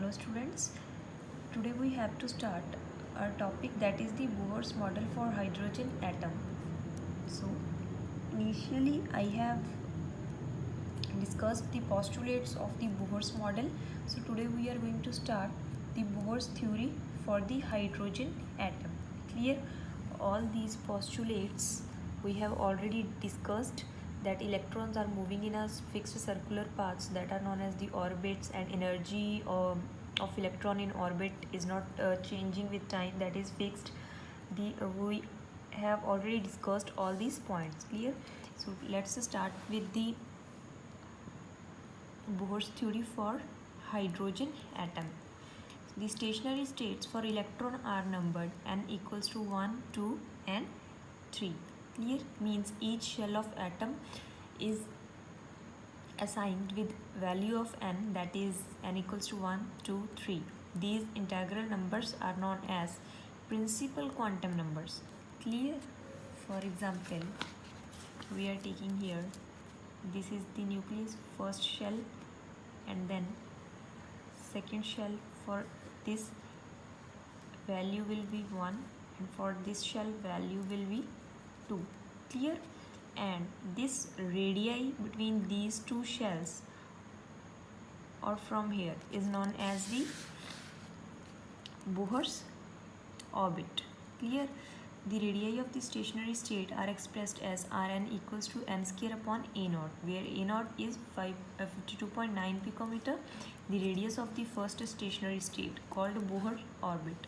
Hello students, today we have to start our topic, that is the Bohr's model for hydrogen atom. So initially I have discussed the postulates of the Bohr's model. So today we are going to start the Bohr's theory for the hydrogen atom. Clear? All these postulates we have already discussed, that electrons are moving in a fixed circular paths that are known as the orbits, and energy of electron in orbit is not changing with time, that is fixed. We have already discussed all these points. Clear? So let's start with the Bohr's theory for hydrogen atom. The stationary states for electron are numbered n equals to 1, 2 and 3. Clear? Means each shell of atom is assigned with value of n, that is n equals to 1, 2, 3. These integral numbers are known as principal quantum numbers. Clear? For example, we are taking here, this is the nucleus, first shell, and then second shell. For this value will be 1, and for this shell value will be 2. Clear? And this radii between these two shells or from here is known as the Bohr's orbit. Clear? The radii of the stationary state are expressed as Rn equals to n square upon a naught, where a naught is 52.9 picometer, the radius of the first stationary state, called Bohr orbit.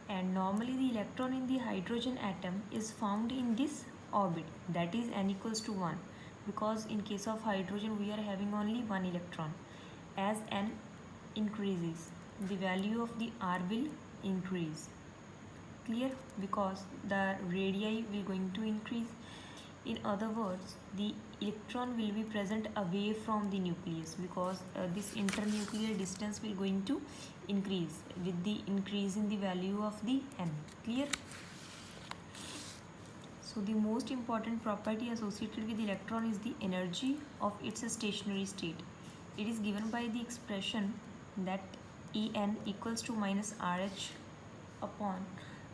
And normally the electron in the hydrogen atom is found in this orbit, that is n equals to 1, because in case of hydrogen we are having only one electron. As n increases, the value of the R will increase. Clear? Because the radii will going to increase. In other words, the electron will be present away from the nucleus, because this internuclear distance will going to increase with the increase in the value of the n. Clear? So the most important property associated with the electron is the energy of its stationary state. It is given by the expression that En equals to minus RH upon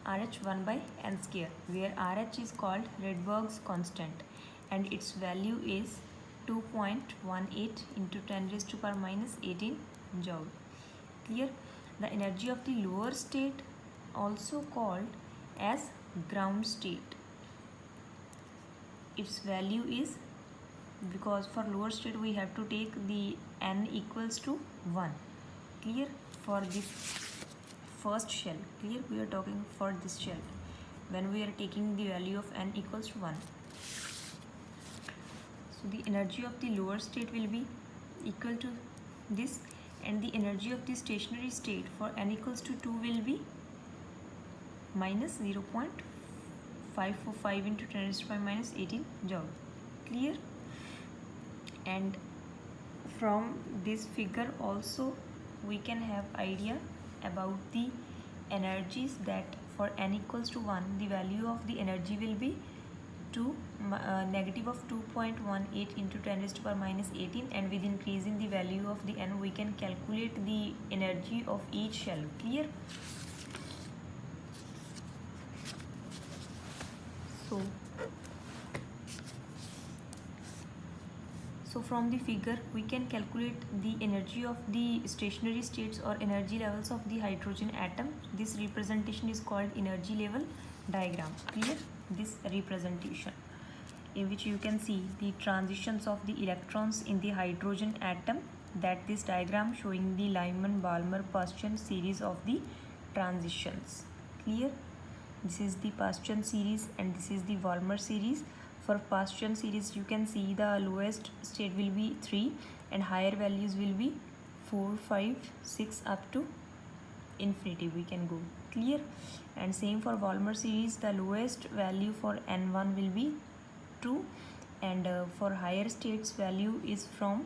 RH 1 by n square, where RH is called Rydberg's constant and its value is 2.18 into 10 raised to power minus 18 joule. Clear? The energy of the lower state, also called as ground state, its value is, because for lower state we have to take the n equals to 1. Clear? For this first shell. Clear? We are talking for this shell when we are taking the value of n equals to 1. So the energy of the lower state will be equal to this, and the energy of the stationary state for n equals to 2 will be minus 0.545 into 10 raised to power minus 18 joule. Clear? And from this figure also we can have idea about the energies, that for n equals to 1 the value of the energy will be negative of 2.18 into 10 raised to power minus 18, and with increasing the value of the n we can calculate the energy of each shell. Clear? So from the figure we can calculate the energy of the stationary states or energy levels of the hydrogen atom. This representation is called energy level diagram. Clear? This representation, in which you can see the transitions of the electrons in the hydrogen atom, that this diagram showing the Lyman-Balmer-Paschen series of the transitions. Clear? This is the Paschen series and this is the Balmer series. For Paschen series you can see the lowest state will be 3 and higher values will be 4, 5, 6 up to infinity we can go. Clear? And same for Balmer series, the lowest value for n1 will be 2, and for higher states value is from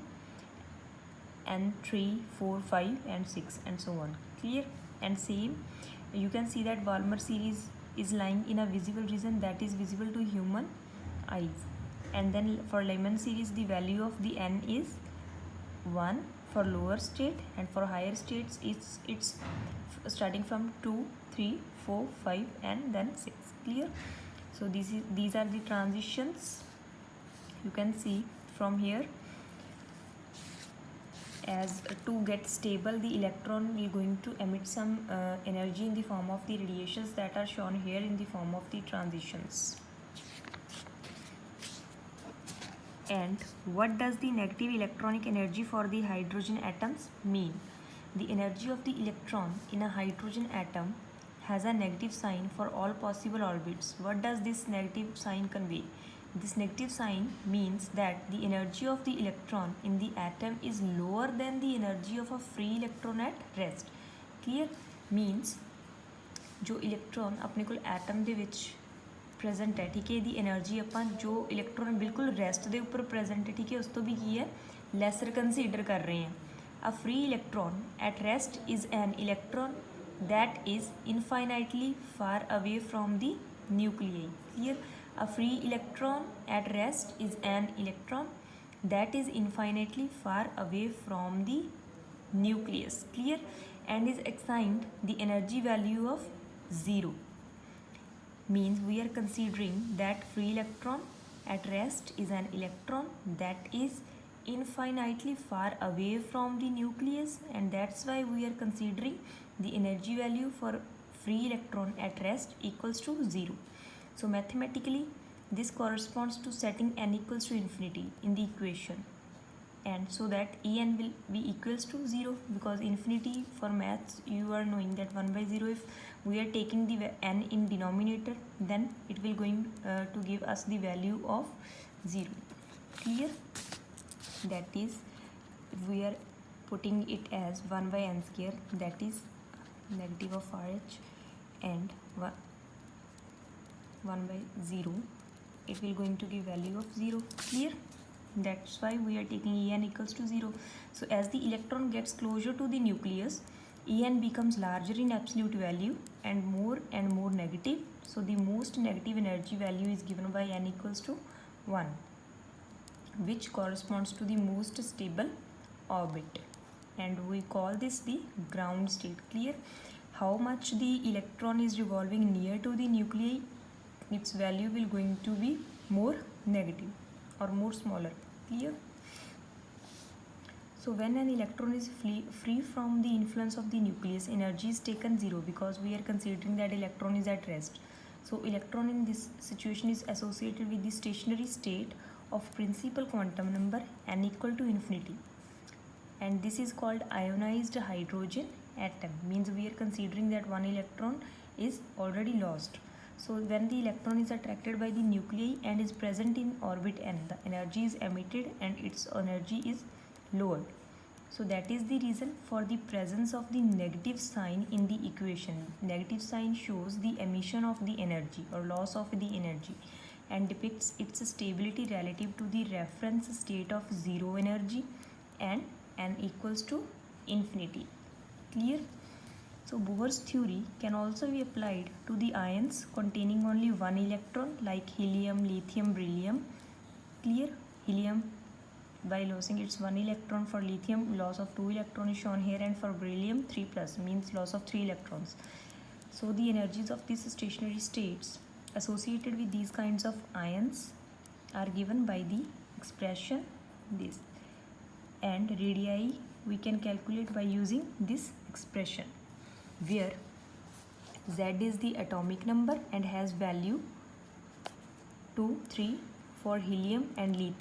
n3, 4, 5 and 6 and so on. Clear? And same you can see that Balmer series is lying in a visible region that is visible to human eyes, and then for Lyman series the value of the n is 1, for lower state, and for higher states it's starting from 2, 3, 4, 5 and then 6. Clear? So these are the transitions. You can see from here, as to get stable, the electron is going to emit some energy in the form of the radiations that are shown here in the form of the transitions. And what does the negative electronic energy for the hydrogen atoms mean? The energy of the electron in a hydrogen atom has a negative sign for all possible orbits. What does this negative sign convey? This negative sign means that the energy of the electron in the atom is lower than the energy of a free electron at rest. Clear? Means जो electron अपने को atom ਦੇ ਵਿੱਚ present ਹੈ, ਠੀਕ ਹੈ, ਇਹਦੀ energy ਆਪਾਂ ਜੋ ਇਲੈਕਟ੍ਰੋਨ ਬਿਲਕੁਲ ਰੈਸਟ ਦੇ ਉੱਪਰ ਪ੍ਰੈਜ਼ੈਂਟ ਹੈ, ਠੀਕ ਹੈ, ਉਸ ਤੋਂ ਵੀ ਕੀ ਹੈ, ਲੈਸਰ ਕੰਸੀਡਰ ਕਰ ਰਹੇ ਹਾਂ. A free electron at rest is an electron that is infinitely far away from the nuclei. Clear? A free electron at rest is an electron that is infinitely far away from the nucleus. Clear? And is assigned the energy value of 0. Means we are considering that free electron at rest is an electron that is infinitely far away from the nucleus, and that's why we are considering the energy value for free electron at rest equals to 0. So mathematically this corresponds to setting n equals to infinity in the equation, and so that En will be equals to 0, because infinity for maths you are knowing that 1 by 0, if we are taking the n in denominator, then it will going to give us the value of 0. Clear? That is, if we are putting it as 1 by n square, that is negative of RH, and 1 by 0, it will going to give value of 0. Clear? That's why we are taking En equals to 0. So as the electron gets closer to the nucleus, En becomes larger in absolute value and more negative. So the most negative energy value is given by n equals to 1, which corresponds to the most stable orbit, and we call this the ground state. Clear? How much the electron is revolving near to the nuclei, its value will going to be more negative or more smaller. Clear? So when an electron is free from the influence of the nucleus, energy is taken 0, because we are considering that electron is at rest. So electron in this situation is associated with the stationary state of principal quantum number n equal to infinity, and this is called ionized hydrogen atom. Means we are considering that one electron is already lost. So when the electron is attracted by the nuclei and is present in orbit n, the energy is emitted and its energy is lowered. So that is the reason for the presence of the negative sign in the equation. Negative sign shows the emission of the energy or loss of the energy, and depicts its stability relative to the reference state of 0 energy and n equals to infinity. Clear? So Bohr's theory can also be applied to the ions containing only one electron, like helium, lithium, beryllium. Clear? Helium, by losing its one electron, for lithium loss of 2 electrons is shown here, and for beryllium 3+, means loss of 3 electrons. So the energies of these stationary states associated with these kinds of ions are given by the expression this, and radii we can calculate by using this expression, where Z is the atomic number and has value 2, 3 for helium and lithium.